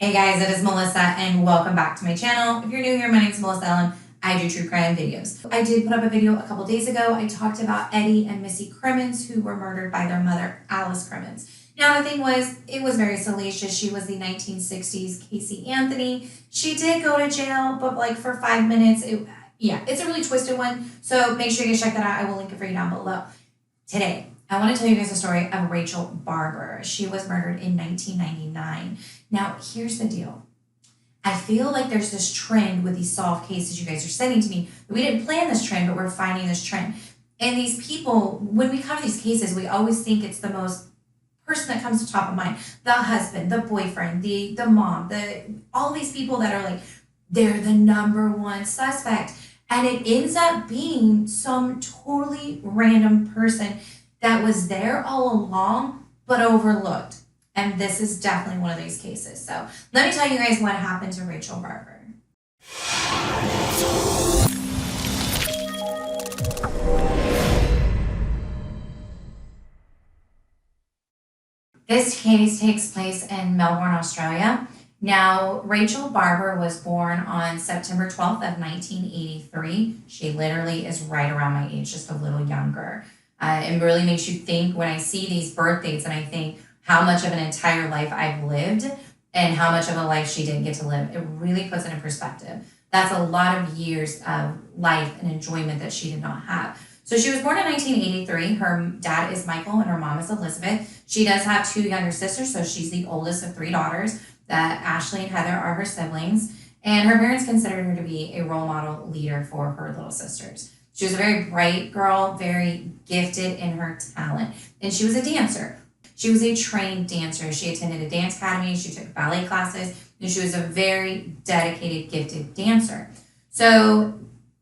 Hey guys, it is Melissa and welcome back to my channel. If you're new here, my name is Melissa Ellen. I do true crime videos. I did put up a video a couple days ago. I talked about Eddie and Missy Cremins, who were murdered by their mother, Alice Cremins. Now the thing was, it was very salacious. She was the 1960s Casey Anthony. She did go to jail, but like for 5 minutes. It's a really twisted one. So make sure you guys check that out. I will link it for you down below. Today, I want to tell you guys the story of Rachel Barber. She was murdered in 1999. Now, here's the deal. I feel like there's this trend with these solved cases you guys are sending to me. We didn't plan this trend, but we're finding this trend. And these people, when we cover these cases, we always think it's the most person that comes to top of mind. The husband, the boyfriend, the mom, all these people that are like, they're the number one suspect. And it ends up being some totally random person that was there all along, but overlooked. And this is definitely one of these cases. So let me tell you guys what happened to Rachel Barber. This case takes place in Melbourne, Australia. Now, Rachel Barber was born on September 12th of 1983. She literally is right around my age, just a little younger. It really makes you think when I see these birth dates and I think how much of an entire life I've lived and how much of a life she didn't get to live. It really puts it in perspective. That's a lot of years of life and enjoyment that she did not have. So she was born in 1983. Her dad is Michael and her mom is Elizabeth. She does have two younger sisters, so she's the oldest of three daughters. That Ashley and Heather are her siblings. And her parents considered her to be a role model leader for her little sisters. She was a very bright girl, very gifted in her talent, and she was a dancer. She was a trained dancer. She attended a dance academy. She took ballet classes, and she was a very dedicated, gifted dancer. So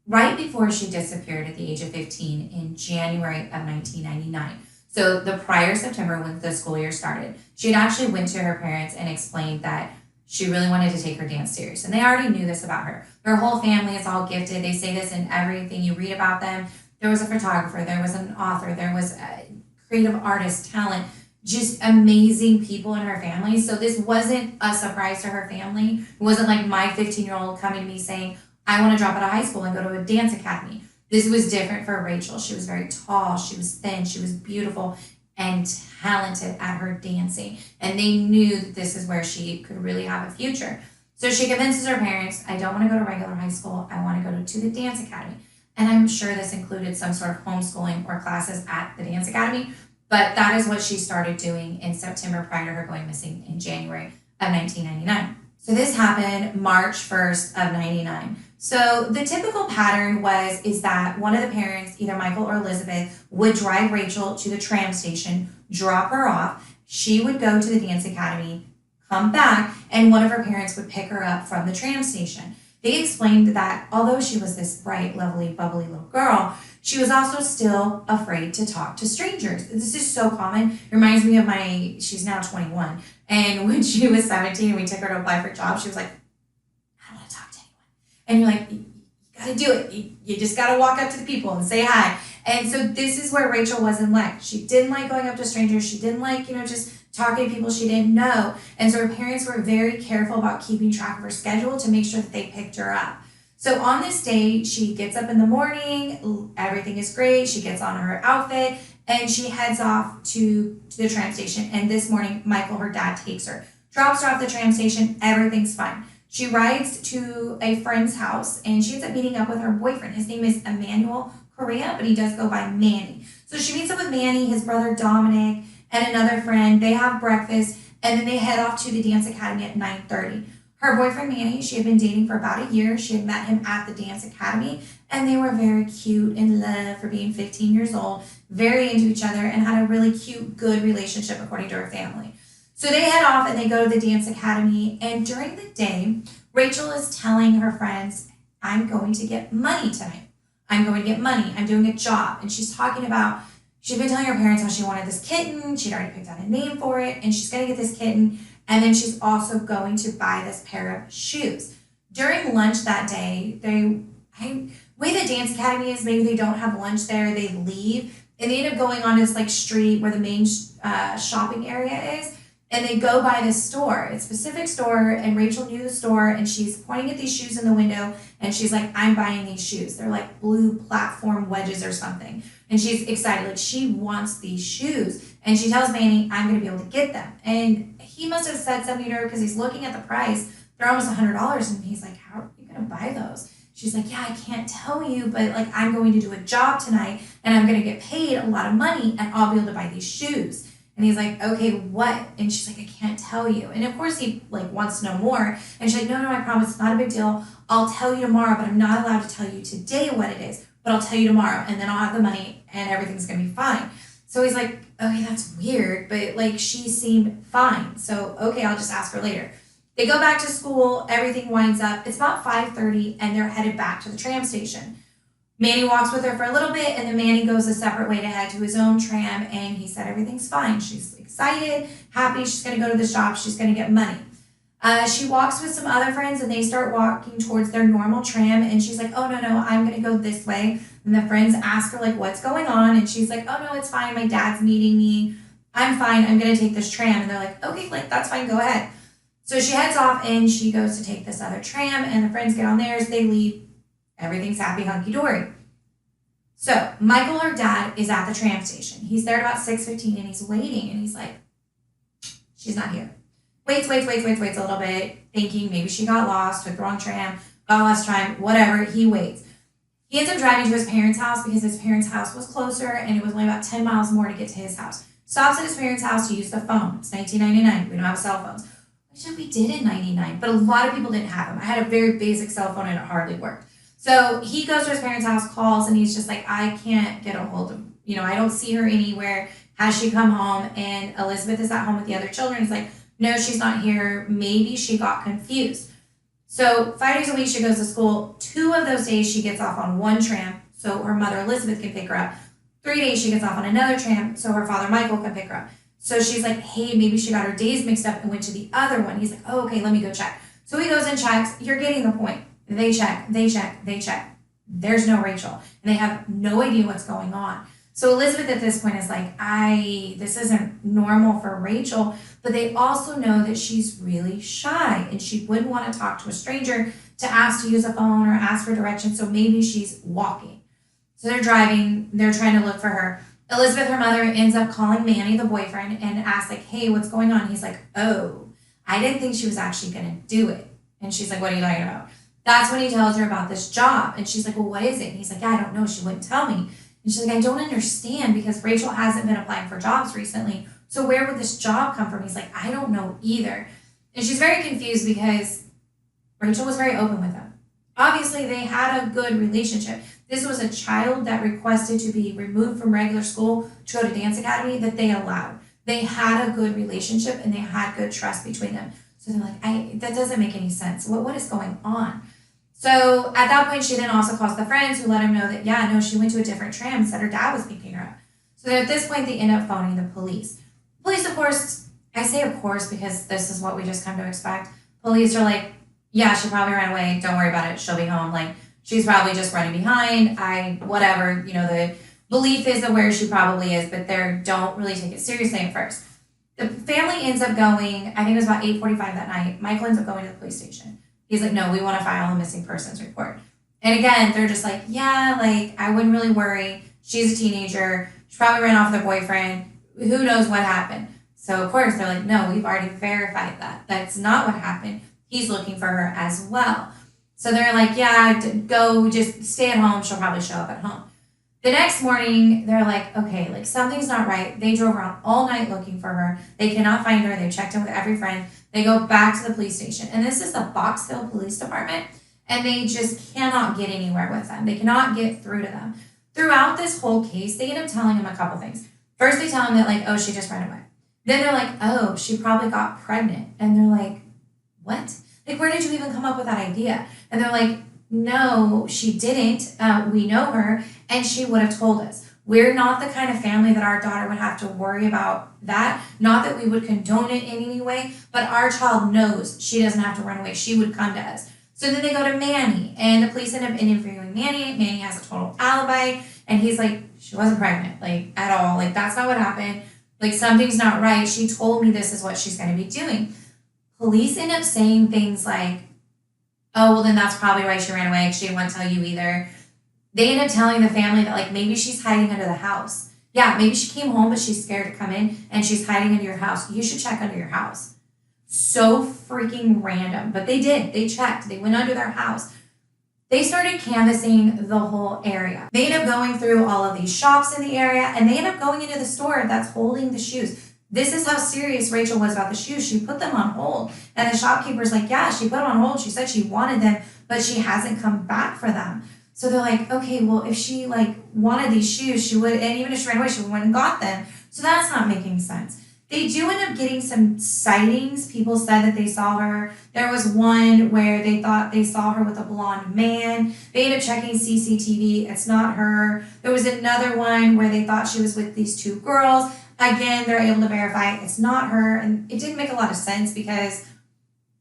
right before she disappeared at the age of 15 in January of 1999, so the prior September when the school year started, she had actually went to her parents and explained that she really wanted to take her dance serious. And they already knew this about her. Their whole family is all gifted. They say this in everything you read about them. There was a photographer, there was an author, there was a creative artist, talent, just amazing people in her family. So this wasn't a surprise to her family. It wasn't like my 15-year-old coming to me saying, I want to drop out of high school and go to a dance academy. This was different for Rachel. She was very tall, she was thin, she was beautiful and talented at her dancing. And they knew that this is where she could really have a future. So she convinces her parents, I don't want to go to regular high school. I want to go to the dance academy. And I'm sure this included some sort of homeschooling or classes at the dance academy. But that is what she started doing in September prior to her going missing in January of 1999. So this happened March 1st of 99. So the typical pattern is that one of the parents, either Michael or Elizabeth, would drive Rachel to the tram station, drop her off. She would go to the dance academy, come back, and one of her parents would pick her up from the tram station. They explained that although she was this bright, lovely, bubbly little girl, she was also still afraid to talk to strangers. This is so common. It reminds me of she's now 21. And when she was 17 and we took her to apply for a job, she was like, I don't want to talk to anyone. And you're like, you got to do it. You just got to walk up to the people and say hi. And so this is where Rachel wasn't like. She didn't like going up to strangers. She didn't like, just talking to people she didn't know. And so her parents were very careful about keeping track of her schedule to make sure that they picked her up. So on this day, she gets up in the morning, everything is great, she gets on her outfit, and she heads off to the tram station. And this morning, Michael, her dad, takes her, drops her off the tram station, everything's fine. She rides to a friend's house, and she ends up meeting up with her boyfriend. His name is Emmanuel Correa, but he does go by Manny. So she meets up with Manny, his brother Dominic, and another friend. They have breakfast, and then they head off to the dance academy at 9:30. Her boyfriend, Manny, she had been dating for about a year. She had met him at the dance academy, and they were very cute in love for being 15 years old, very into each other, and had a really cute, good relationship according to her family. So they head off and they go to the dance academy, and during the day, Rachel is telling her friends, I'm going to get money tonight. I'm going to get money. I'm doing a job. And she's talking about, she'd been telling her parents how she wanted this kitten. She'd already picked out a name for it, and she's going to get this kitten. And then she's also going to buy this pair of shoes. During lunch that day, the way the dance academy is, maybe they don't have lunch there, they leave, and they end up going on this street where the main shopping area is, And they go by this store, it's a specific store, and Rachel knew the store, and she's pointing at these shoes in the window, and she's like, I'm buying these shoes. They're like blue platform wedges or something. And she's excited, like she wants these shoes. And she tells Manny, I'm gonna be able to get them. And he must have said something to her because he's looking at the price. They're almost $100, and he's like, how are you gonna buy those? She's like, yeah, I can't tell you, but like I'm going to do a job tonight, and I'm gonna get paid a lot of money, and I'll be able to buy these shoes. And he's like, okay, what? And she's like, I can't tell you. And of course he like wants to know more. And she's like, no, I promise, it's not a big deal. I'll tell you tomorrow, but I'm not allowed to tell you today what it is. But I'll tell you tomorrow, and then I'll have the money, and everything's gonna be fine. So he's like, okay, that's weird, but like she seemed fine. So okay, I'll just ask her later. They go back to school, everything winds up. It's about 5:30, and they're headed back to the tram station. Manny walks with her for a little bit, and then Manny goes a separate way to head to his own tram, and he said everything's fine. She's excited, happy, she's going to go to the shop, she's going to get money. She walks with some other friends, and they start walking towards their normal tram, and she's like, oh, no, I'm going to go this way. And the friends ask her, like, what's going on? And she's like, oh, no, it's fine. My dad's meeting me. I'm fine. I'm going to take this tram. And they're like, okay, like, that's fine. Go ahead. So she heads off, and she goes to take this other tram, and the friends get on theirs. They leave. Everything's happy, hunky-dory. So Michael, her dad, is at the tram station. He's there at about 6:15, and he's waiting, and he's like, she's not here. Waits a little bit, thinking maybe she got lost, took the wrong tram, got lost tram, whatever. He waits. He ends up driving to his parents' house because his parents' house was closer, and it was only about 10 miles more to get to his house. Stops at his parents' house to use the phone. It's 1999. We don't have cell phones. Which we did in 99, but a lot of people didn't have them. I had a very basic cell phone, and it hardly worked. So he goes to his parents' house, calls, and he's just like, I can't get a hold of, I don't see her anywhere. Has she come home? And Elizabeth is at home with the other children. He's like, no, she's not here. Maybe she got confused. So 5 days a week she goes to school. 2 of those days she gets off on one tram so her mother Elizabeth can pick her up. 3 days she gets off on another tram so her father Michael can pick her up. So she's like, hey, maybe she got her days mixed up and went to the other one. He's like, oh, okay, let me go check. So he goes and checks. You're getting the point. They check. There's no Rachel. And they have no idea what's going on. So Elizabeth at this point is like, this isn't normal for Rachel, but they also know that she's really shy and she wouldn't want to talk to a stranger to ask to use a phone or ask for directions. So maybe she's walking. So they're driving, they're trying to look for her. Elizabeth, her mother, ends up calling Manny, the boyfriend, and asks like, hey, what's going on? He's like, oh, I didn't think she was actually going to do it. And she's like, what are you talking about? That's when he tells her about this job. And she's like, well, what is it? And he's like, yeah, I don't know. She wouldn't tell me. And she's like, I don't understand because Rachel hasn't been applying for jobs recently. So where would this job come from? He's like, I don't know either. And she's very confused because Rachel was very open with him. Obviously, they had a good relationship. This was a child that requested to be removed from regular school to go to dance academy that they allowed. They had a good relationship and they had good trust between them. So they're like, that doesn't make any sense. What is going on? So at that point, she then also calls the friends who let her know that, yeah, no, she went to a different tram and said her dad was picking her up. So at this point, they end up phoning the police. Police, of course, I say of course because this is what we just come to expect. Police are like, yeah, she probably ran away. Don't worry about it. She'll be home. Like, she's probably just running behind. Whatever, the belief is that where she probably is, but they don't really take it seriously at first. The family ends up going, I think it was about 8:45 that night. Michael ends up going to the police station. He's like, no, we want to file a missing persons report. And again, they're just like, yeah, like, I wouldn't really worry. She's a teenager. She probably ran off with her boyfriend. Who knows what happened? So, of course, they're like, no, we've already verified that. That's not what happened. He's looking for her as well. So they're like, yeah, go, just stay at home. She'll probably show up at home. The next morning, they're like, okay, like something's not right. They drove around all night looking for her. They cannot find her. They checked in with every friend. They go back to the police station. And this is the Box Hill Police Department. And they just cannot get anywhere with them. They cannot get through to them. Throughout this whole case, they end up telling him a couple things. First, they tell him that like, oh, she just ran away. Then they're like, oh, she probably got pregnant. And they're like, what? Like, where did you even come up with that idea? And they're like, no, she didn't. We know her, and she would have told us. We're not the kind of family that our daughter would have to worry about that. Not that we would condone it in any way, but our child knows she doesn't have to run away. She would come to us. So then they go to Manny, and the police end up interviewing Manny. Manny has a total alibi, and he's like, she wasn't pregnant, like, at all. Like, that's not what happened. Like, something's not right. She told me this is what she's going to be doing. Police end up saying things like, oh, well, then that's probably why she ran away. She didn't want to tell you either. They end up telling the family that, like, maybe she's hiding under the house. Yeah, maybe she came home, but she's scared to come in and she's hiding under your house. You should check under your house. So freaking random. But they did. They checked. They went under their house. They started canvassing the whole area. They end up going through all of these shops in the area, and they end up going into the store that's holding the shoes. This is how serious Rachel was about the shoes. She put them on hold. And the shopkeeper's like, yeah, she put them on hold. She said she wanted them, but she hasn't come back for them. So they're like, okay, well, if she like wanted these shoes, she would, and even if she ran away, she went and got them. So that's not making sense. They do end up getting some sightings. People said that they saw her. There was one where they thought they saw her with a blonde man. They ended up checking CCTV. It's not her. There was another one where they thought she was with these two girls. Again, they're able to verify it's not her. And it didn't make a lot of sense because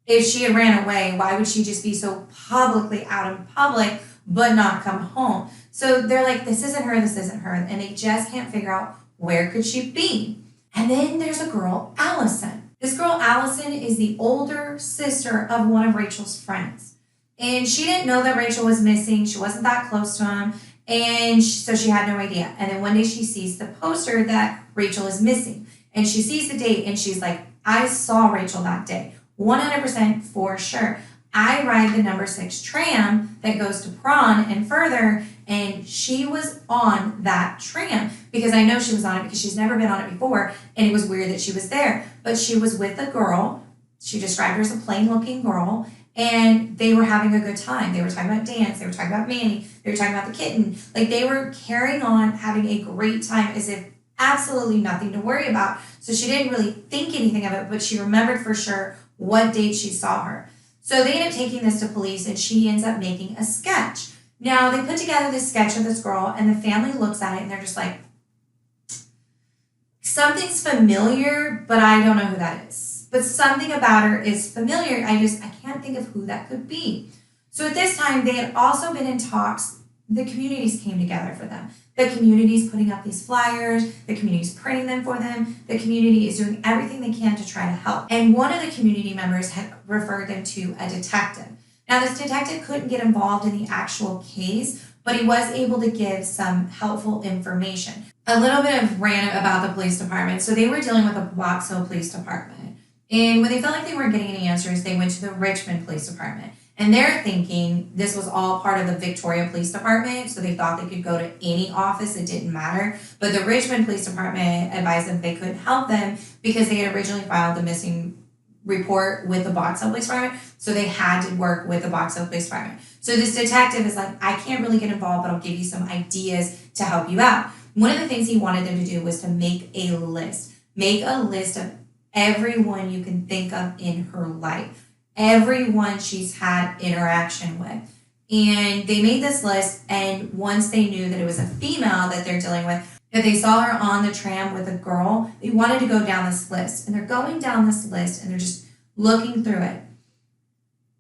if she had ran away, why would she just be so publicly out in public but not come home? So they're like, this isn't her, this isn't her. And they just can't figure out where could she be. And then there's a girl, Allison. This girl, Allison, is the older sister of one of Rachel's friends. And she didn't know that Rachel was missing. She wasn't that close to him. And so she had no idea. And then one day she sees the poster that Rachel is missing. And she sees the date and she's like, I saw Rachel that day. 100% for sure. I ride the number 6 tram that goes to Prawn and further, and she was on that tram because I know she was on it because she's never been on it before, and it was weird that she was there. But she was with a girl. She described her as a plain-looking girl, and they were having a good time. They were talking about dance. They were talking about Manny. They were talking about the kitten. Like, they were carrying on, having a great time as if absolutely nothing to worry about. So she didn't really think anything of it, but she remembered for sure what date she saw her. So they end up taking this to police, and she ends up making a sketch. Now, they put together this sketch of this girl, and the family looks at it, and they're just like, something's familiar, but I don't know who that is. But something about her is familiar. I can't think of who that could be. So at this time, they had also been in talks. The communities came together for them. The community's putting up these flyers. The community's printing them for them. The community is doing everything they can to try to help. And one of the community members had referred them to a detective. Now, this detective couldn't get involved in the actual case, but he was able to give some helpful information. A little bit of rant about the police department. So they were dealing with the Box Hill Police Department. And when they felt like they weren't getting any answers, they went to the Richmond Police Department. And they're thinking this was all part of the Victoria Police Department, so they thought they could go to any office, it didn't matter. But the Richmond Police Department advised them they couldn't help them because they had originally filed the missing report with the Box Hill Police Department, so they had to work with the Box Hill Police Department. So this detective is like, I can't really get involved, but I'll give you some ideas to help you out. One of the things he wanted them to do was to make a list. Make a list of everyone you can think of in her life. Everyone she's had interaction with. And they made this list, and once they knew that it was a female that they're dealing with, that they saw her on the tram with a girl, they wanted to go down this list. And they're going down this list, and they're just looking through it.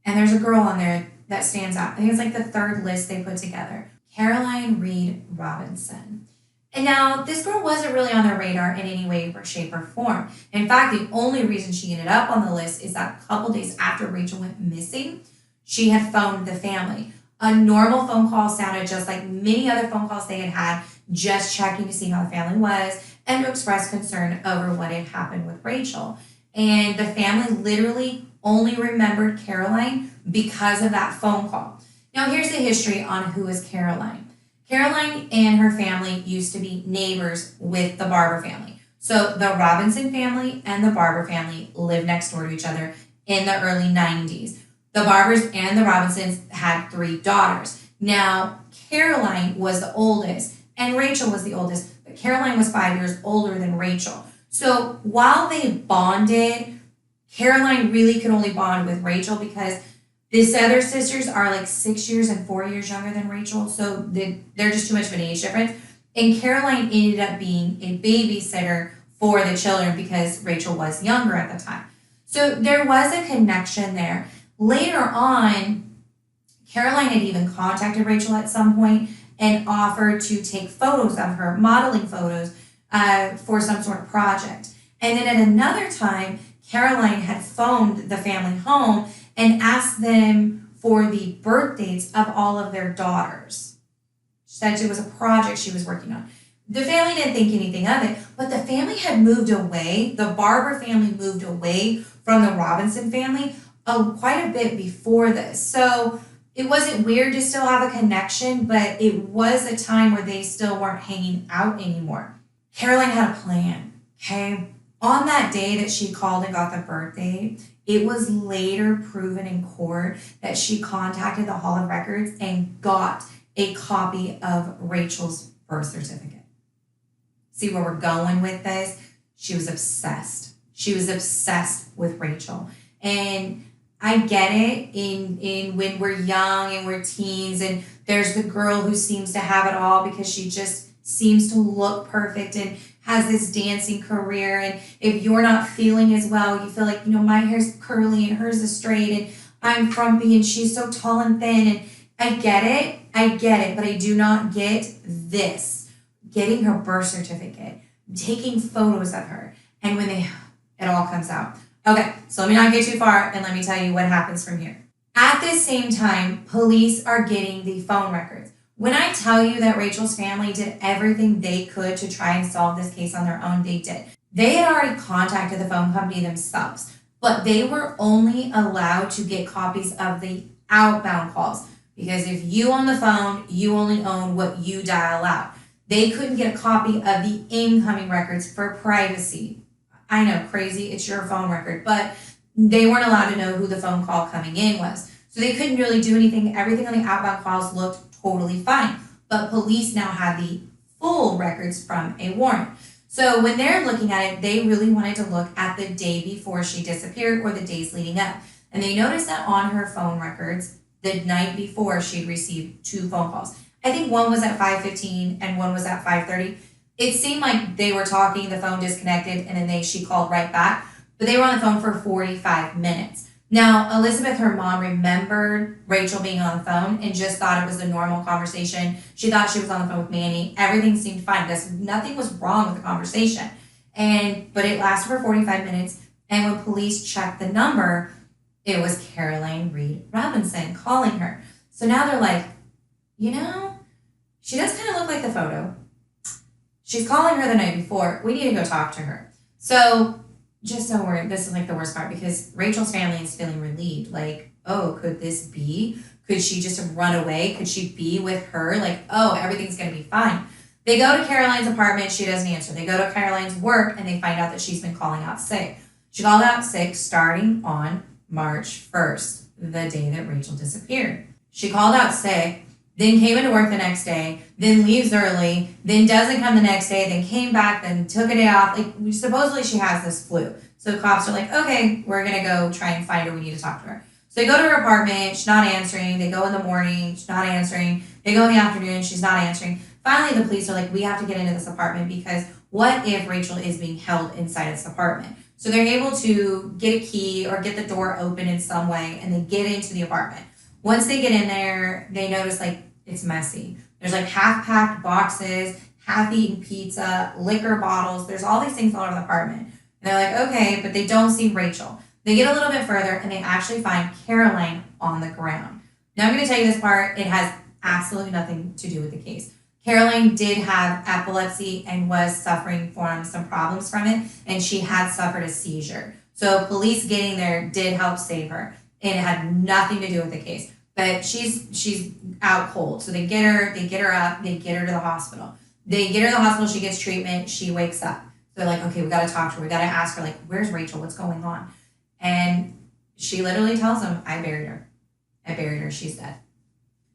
And there's a girl on there that stands out. I think it's like the 3rd list they put together. Caroline Reed Robinson. And now, this girl wasn't really on their radar in any way, shape, or form. In fact, the only reason she ended up on the list is that a couple days after Rachel went missing, she had phoned the family. A normal phone call sounded just like many other phone calls they had had, just checking to see how the family was and to express concern over what had happened with Rachel. And the family literally only remembered Caroline because of that phone call. Now, here's the history on who is Caroline. Caroline and her family used to be neighbors with the Barber family. So the Robinson family and the Barber family lived next door to each other in the early 90s. The Barbers and the Robinsons had 3 daughters. Now, Caroline was the oldest, and Rachel was the oldest, but Caroline was 5 years older than Rachel. So while they bonded, Caroline really could only bond with Rachel because these other sisters are like 6 years and 4 years younger than Rachel, so they're just too much of an age difference. And Caroline ended up being a babysitter for the children because Rachel was younger at the time. So there was a connection there. Later on, Caroline had even contacted Rachel at some point and offered to take photos of her, modeling photos for some sort of project. And then at another time, Caroline had phoned the family home and asked them for the birth dates of all of their daughters. She said it was a project she was working on. The family didn't think anything of it, but the family had moved away. The Barber family moved away from the Robertson family quite a bit before this. So it wasn't weird to still have a connection, but it was a time where they still weren't hanging out anymore. Caroline had a plan, okay? On that day that she called and got the birth date, it was later proven in court that she contacted the Hall of Records and got a copy of Rachel's birth certificate. See where we're going with this? She was obsessed. She was obsessed with Rachel. And I get it in when we're young and we're teens and there's the girl who seems to have it all because she just seems to look perfect and has this dancing career. And if you're not feeling as well, you feel like, my hair's curly and hers is straight and I'm frumpy and she's so tall and thin. And I get it, but I do not get this. Getting her birth certificate, taking photos of her, and when it all comes out. Okay, so let me not get too far and let me tell you what happens from here. At the same time, police are getting the phone records. When I tell you that Rachel's family did everything they could to try and solve this case on their own, they did. They had already contacted the phone company themselves, but they were only allowed to get copies of the outbound calls because if you own the phone, you only own what you dial out. They couldn't get a copy of the incoming records for privacy. I know, crazy, it's your phone record, but they weren't allowed to know who the phone call coming in was. So they couldn't really do anything. Everything on the outbound calls looked totally fine. But police now have the full records from a warrant. So when they're looking at it, they really wanted to look at the day before she disappeared or the days leading up. And they noticed that on her phone records, the night before, she'd received 2 phone calls. I think one was at 5:15 and one was at 5:30. It seemed like they were talking, the phone disconnected, and then she called right back. But they were on the phone for 45 minutes. Now, Elizabeth, her mom, remembered Rachel being on the phone and just thought it was a normal conversation. She thought she was on the phone with Manny. Everything seemed fine. Nothing was wrong with the conversation. But it lasted for 45 minutes. And when police checked the number, it was Caroline Reed Robinson calling her. So now they're like, she does kind of look like the photo. She's calling her the night before. We need to go talk to her. So this is like the worst part because Rachel's family is feeling relieved. Like, oh, could this be? Could she just run away? Could she be with her? Like, oh, everything's going to be fine. They go to Caroline's apartment. She doesn't answer. They go to Caroline's work and they find out that she's been calling out sick. She called out sick starting on March 1st, the day that Rachel disappeared. She called out sick, then came into work the next day, then leaves early, then doesn't come the next day, then came back, then took a day off. Supposedly she has this flu. So the cops are like, okay, we're going to go try and find her. We need to talk to her. So they go to her apartment. She's not answering. They go in the morning. She's not answering. They go in the afternoon. She's not answering. Finally, the police are like, we have to get into this apartment because what if Rachel is being held inside this apartment? So they're able to get a key or get the door open in some way, and they get into the apartment. Once they get in there, they notice it's messy. There's half-packed boxes, half-eaten pizza, liquor bottles. There's all these things all over the apartment. And they're like, okay, but they don't see Rachel. They get a little bit further, and they actually find Caroline on the ground. Now I'm going to tell you this part. It has absolutely nothing to do with the case. Caroline did have epilepsy and was suffering from some problems from it, and she had suffered a seizure. So police getting there did help save her, and it had nothing to do with the case. But she's out cold. So they get her up, they get her to the hospital. They get her to the hospital, she gets treatment, she wakes up. They're like, okay, we got to talk to her. We got to ask her, where's Rachel? What's going on? And she literally tells them, I buried her. She's dead.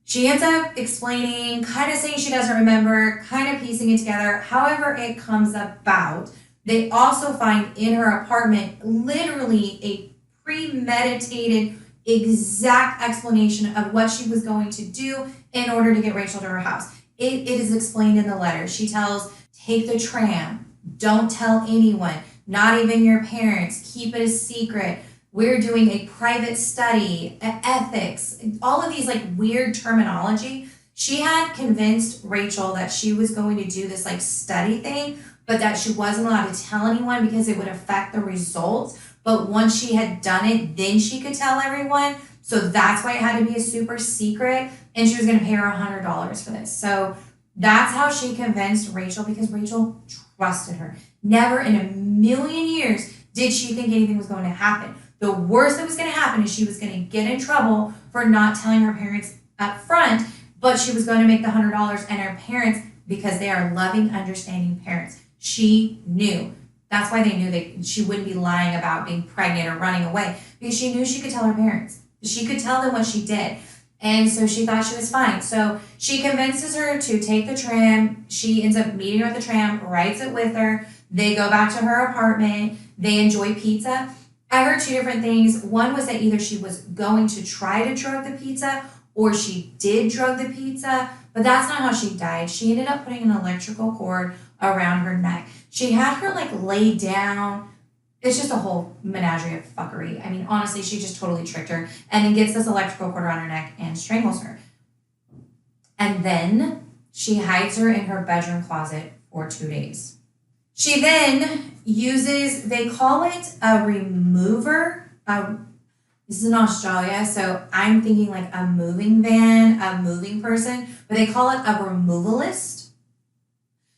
She ends up explaining, kind of saying she doesn't remember, kind of piecing it together. However it comes about, they also find in her apartment literally a premeditated exact explanation of what she was going to do in order to get Rachel to her house. It is explained in the letter. She tells, take the tram, don't tell anyone, not even your parents, keep it a secret. We're doing a private study, ethics, all of these weird terminology. She had convinced Rachel that she was going to do this study thing, but that she wasn't allowed to tell anyone because it would affect the results. But once she had done it, then she could tell everyone. So that's why it had to be a super secret. And she was going to pay her $100 for this. So that's how she convinced Rachel, because Rachel trusted her. Never in a million years did she think anything was going to happen. The worst that was going to happen is she was going to get in trouble for not telling her parents up front, but she was going to make the $100, and her parents, because they are loving, understanding parents, she knew. That's why they knew that she wouldn't be lying about being pregnant or running away, because she knew she could tell her parents. She could tell them what she did. And so she thought she was fine. So she convinces her to take the tram. She ends up meeting her at the tram, rides it with her. They go back to her apartment. They enjoy pizza. I heard two different things. One was that either she was going to try to drug the pizza or she did drug the pizza, but that's not how she died. She ended up putting an electrical cord around her neck. She had her like lay down. It's just a whole menagerie of fuckery. I mean, honestly, she just totally tricked her and then gets this electrical cord around her neck and strangles her. And then she hides her in her bedroom closet for 2 days. She then uses, they call it a remover. This is in Australia, so I'm thinking like a moving van, a moving person, but they call it a removalist.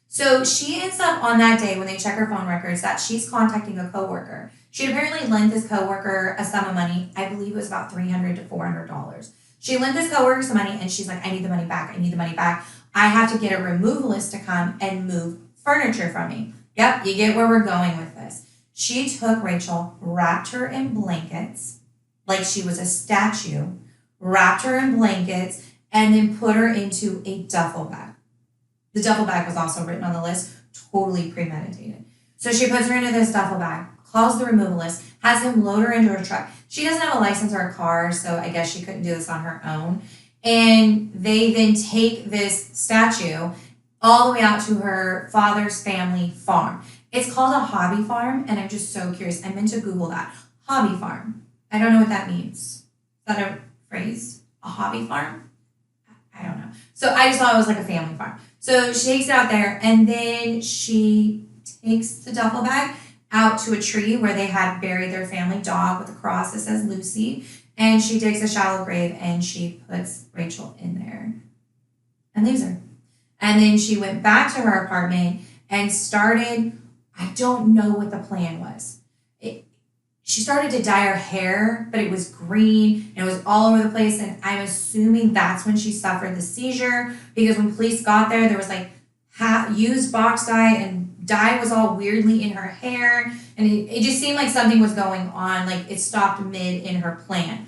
So she ends up on that day when they check her phone records that she's contacting a coworker. She apparently lent this coworker a sum of money. I believe it was about $300 to $400. She lent this coworker some money and she's like, I need the money back. I need the money back. I have to get a removalist to come and move furniture from me. Yep, you get where we're going with this. She took Rachel, wrapped her in blankets like she was a statue, wrapped her in blankets, and then put her into a duffel bag. The duffel bag was also written on the list, totally premeditated. So she puts her into this duffel bag, calls the removalist, has him load her into her truck. She doesn't have a license or a car, so I guess she couldn't do this on her own. And they then take this statue all the way out to her father's family farm. It's called a hobby farm, and I'm just so curious. I meant to Google that. Hobby farm. I don't know what that means. Is that a phrase? A hobby farm? I don't know. So I just thought it was like a family farm. So she takes it out there, and then she takes the duffel bag out to a tree where they had buried their family dog with a cross that says Lucy, and she digs a shallow grave, and she puts Rachel in there and leaves her. And then she went back to her apartment and started, I don't know what the plan was. She started to dye her hair, but it was green and it was all over the place. And I'm assuming that's when she suffered the seizure, because when police got there, there was like used box dye, and dye was all weirdly in her hair. And it just seemed like something was going on. Like it stopped mid in her plan.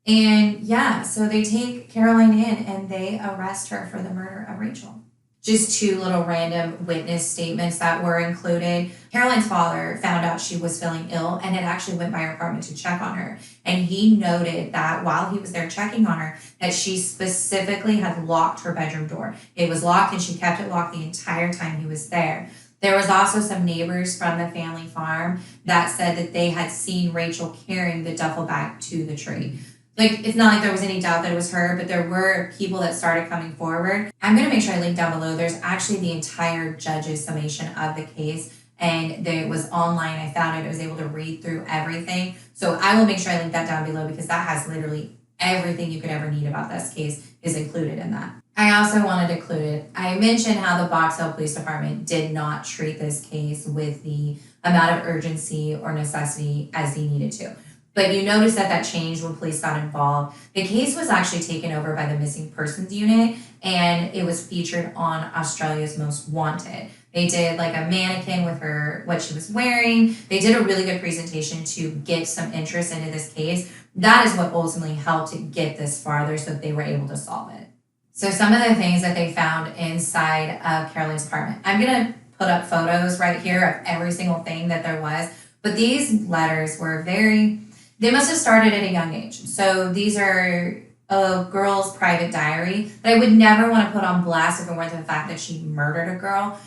And yeah, so they take Caroline in and they arrest her for the murder of Rachel. Just two little random witness statements that were included. Caroline's father found out she was feeling ill and had actually went by her apartment to check on her. And he noted that while he was there checking on her, that she specifically had locked her bedroom door. It was locked and she kept it locked the entire time he was there. There was also some neighbors from the family farm that said that they had seen Rachel carrying the duffel bag to the tree. Like, it's not like there was any doubt that it was her, but there were people that started coming forward. I'm going to make sure I link down below. There's actually the entire judge's summation of the case, and it was online. I found it. I was able to read through everything. So I will make sure I link that down below, because that has literally everything you could ever need about this case is included in that. I also wanted to include it. I mentioned how the Box Hill Police Department did not treat this case with the amount of urgency or necessity as they needed to. But you notice that changed when police got involved. The case was actually taken over by the Missing Persons Unit, and it was featured on Australia's Most Wanted. They did like a mannequin with her, what she was wearing. They did a really good presentation to get some interest into this case. That is what ultimately helped to get this farther, so that they were able to solve it. So some of the things that they found inside of Caroline's apartment. I'm going to put up photos right here of every single thing that there was. But these letters were they must have started at a young age. So these are a girl's private diary that I would never want to put on blast if it weren't the fact that she murdered a girl.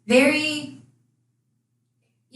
You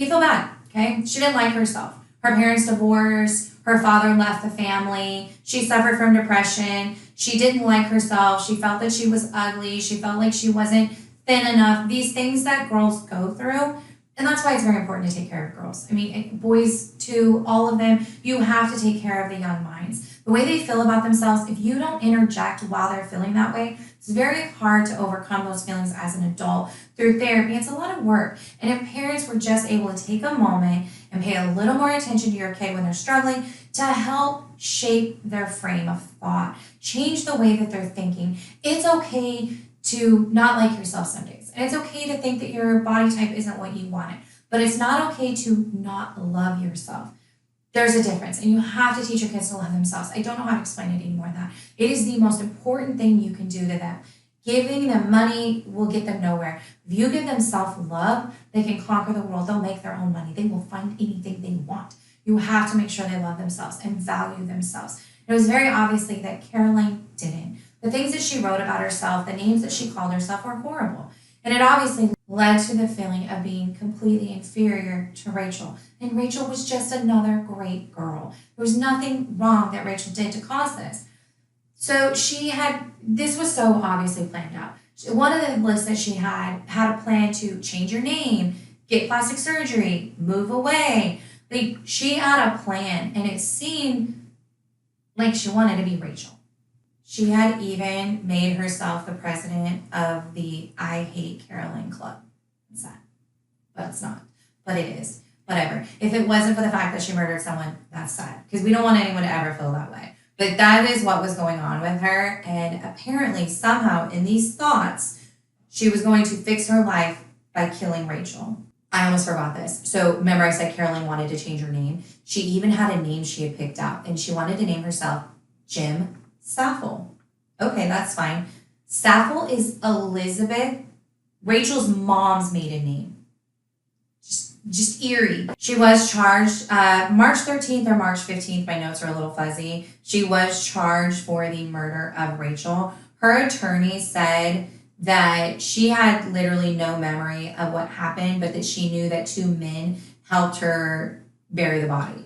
feel bad, okay? She didn't like herself. Her parents divorced. Her father left the family. She suffered from depression. She didn't like herself. She felt that she was ugly. She felt like she wasn't thin enough, these things that girls go through. And that's why it's very important to take care of girls. I mean, boys too, all of them, you have to take care of the young minds. The way they feel about themselves, if you don't interject while they're feeling that way, it's very hard to overcome those feelings as an adult through therapy. It's a lot of work. And if parents were just able to take a moment and pay a little more attention to your kid when they're struggling to help shape their frame of thought, change the way that they're thinking. It's okay to not like yourself some days. And it's okay to think that your body type isn't what you wanted. But it's not okay to not love yourself. There's a difference. And you have to teach your kids to love themselves. I don't know how to explain it anymore than that. It is the most important thing you can do to them. Giving them money will get them nowhere. If you give them self-love, they can conquer the world. They'll make their own money. They will find anything they want. You have to make sure they love themselves and value themselves. It was very obviously that Caroline didn't. The things that she wrote about herself, the names that she called herself were horrible. And it obviously led to the feeling of being completely inferior to Rachel. And Rachel was just another great girl. There was nothing wrong that Rachel did to cause this. So this was so obviously planned out. One of the lists that she had a plan to change her name, get plastic surgery, move away. Like, she had a plan, and it seemed like she wanted to be Rachel. She had even made herself the president of the I Hate Caroline Club. It's sad, but it's not. But it is. Whatever. If it wasn't for the fact that she murdered someone, that's sad. Because we don't want anyone to ever feel that way. But that is what was going on with her. And apparently, somehow, in these thoughts, she was going to fix her life by killing Rachel. I almost forgot this. So remember I said Caroline wanted to change her name? She even had a name she had picked out. And she wanted to name herself Jim Saffel. Okay, that's fine. Saffel is Elizabeth, Rachel's mom's maiden name. Just eerie. She was charged March 13th or March 15th. My notes are a little fuzzy. She was charged for the murder of Rachel. Her attorney said that she had literally no memory of what happened, but that she knew that two men helped her bury the body.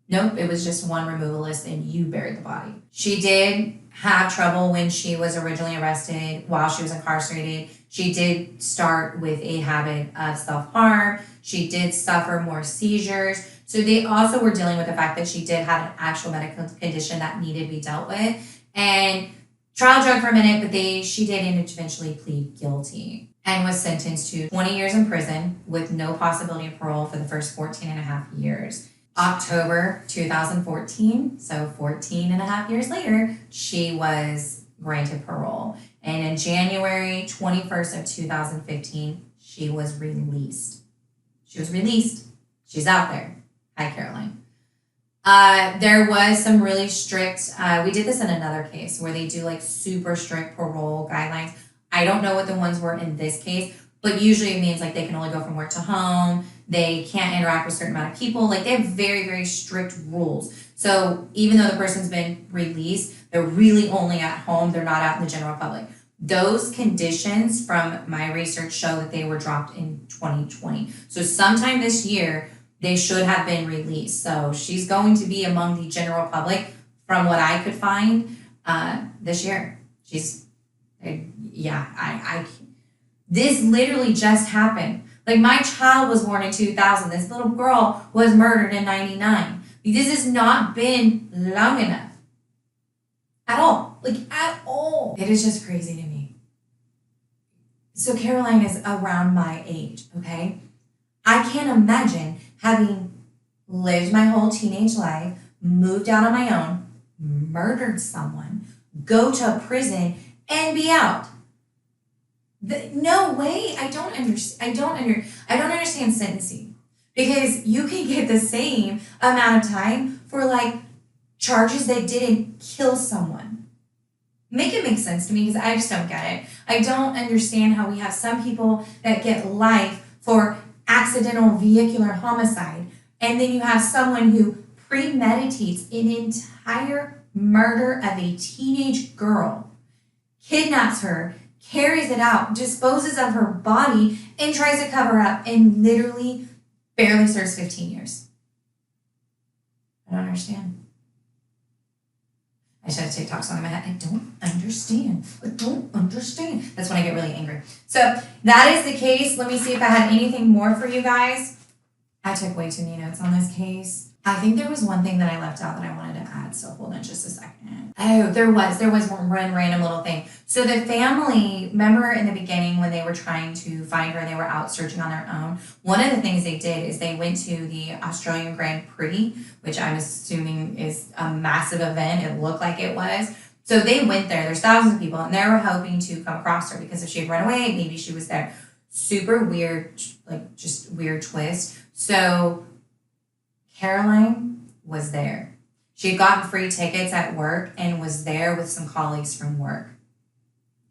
Nope, it was just one removalist and you buried the body. She did have trouble when she was originally arrested while she was incarcerated. She did start with a habit of self-harm. She did suffer more seizures. So they also were dealing with the fact that she did have an actual medical condition that needed to be dealt with. And trial drug for a minute, but she did eventually plead guilty and was sentenced to 20 years in prison with no possibility of parole for the first 14 and a half years. October 2014, so 14 and a half years later, she was granted parole. And in January 21st of 2015, she was released. She's out there. Hi, Caroline. There was some really strict, we did this in another case where they do like super strict parole guidelines. I don't know what the ones were in this case, but usually it means like they can only go from work to home. They can't interact with a certain amount of people. Like, they have very, very strict rules. So even though the person's been released, they're really only at home. They're not out in the general public. Those conditions from my research show that they were dropped in 2020. So sometime this year, they should have been released. So she's going to be among the general public from what I could find this year. This literally just happened. Like, my child was born in 2000. This little girl was murdered in 99. This has not been long enough. At all. Like, at all. It is just crazy to me. So Caroline is around my age, okay? I can't imagine having lived my whole teenage life, moved out on my own, murdered someone, go to prison, and be out. No way. I don't understand sentencing, because you can get the same amount of time for like charges that didn't kill someone. Make it make sense to me, because I just don't get it. I don't understand how we have some people that get life for accidental vehicular homicide, and then you have someone who premeditates an entire murder of a teenage girl, kidnaps her, carries it out, disposes of her body, and tries to cover up, and literally barely serves 15 years. I don't understand. should have a TikTok song in my head. I don't understand. I don't understand. That's when I get really angry. So that is the case. Let me see if I had anything more for you guys. I took way too many notes on this case. I think there was one thing that I left out that I wanted to add, so hold on just a second. Oh, there was one random little thing. So the family, remember in the beginning when they were trying to find her, they were out searching on their own. One of the things they did is they went to the Australian Grand Prix, which I'm assuming is a massive event. It looked like it was. So they went there. There's thousands of people, and they were hoping to come across her because if she had run away, maybe she was there. Super weird, like just weird twist. So Caroline was there. She had gotten free tickets at work and was there with some colleagues from work.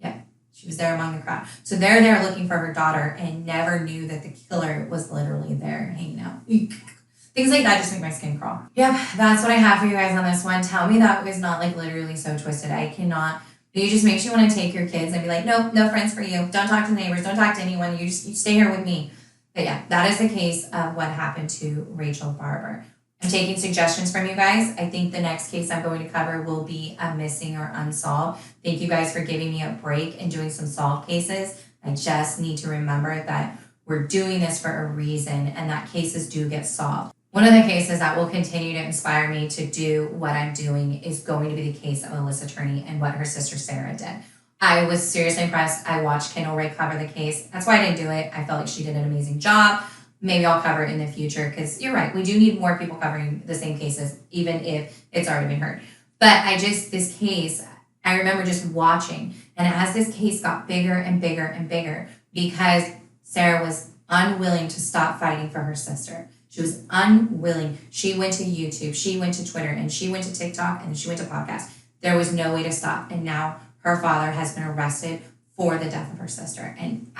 Yeah, she was there among the crowd. So they're there looking for her daughter and never knew that the killer was literally there hanging out. Things like that just make my skin crawl. Yep, that's what I have for you guys on this one. Tell me that was not like literally so twisted. I cannot. It just makes you want to take your kids and be like, nope, no friends for you. Don't talk to neighbors. Don't talk to anyone. You stay here with me. But yeah, that is the case of what happened to Rachel Barber. I'm taking suggestions from you guys. I think the next case I'm going to cover will be a missing or unsolved. Thank you guys for giving me a break and doing some solved cases. I just need to remember that we're doing this for a reason and that cases do get solved. One of the cases that will continue to inspire me to do what I'm doing is going to be the case of Alyssa Turney and what her sister Sarah did. I was seriously impressed. I watched Kendall Ray cover the case. That's why I didn't do it. I felt like she did an amazing job. Maybe I'll cover it in the future because you're right. We do need more people covering the same cases, even if it's already been heard. But this case, I remember just watching. And as this case got bigger and bigger and bigger, because Sarah was unwilling to stop fighting for her sister. She was unwilling. She went to YouTube, she went to Twitter, and she went to TikTok, and she went to podcasts. There was no way to stop. And now her father has been arrested for the death of her sister. And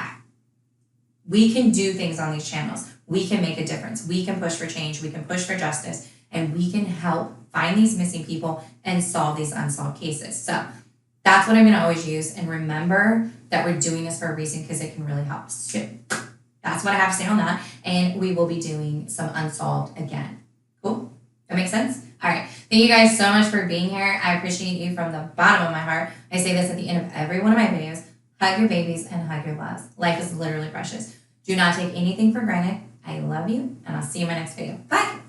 we can do things on these channels. We can make a difference. We can push for change. We can push for justice. And we can help find these missing people and solve these unsolved cases. So that's what I'm going to always use. And remember that we're doing this for a reason because it can really help. So that's what I have to say on that. And we will be doing some unsolved again. Cool? That makes sense? All right. Thank you guys so much for being here. I appreciate you from the bottom of my heart. I say this at the end of every one of my videos. Hug your babies and hug your loves. Life is literally precious. Do not take anything for granted. I love you, and I'll see you in my next video. Bye.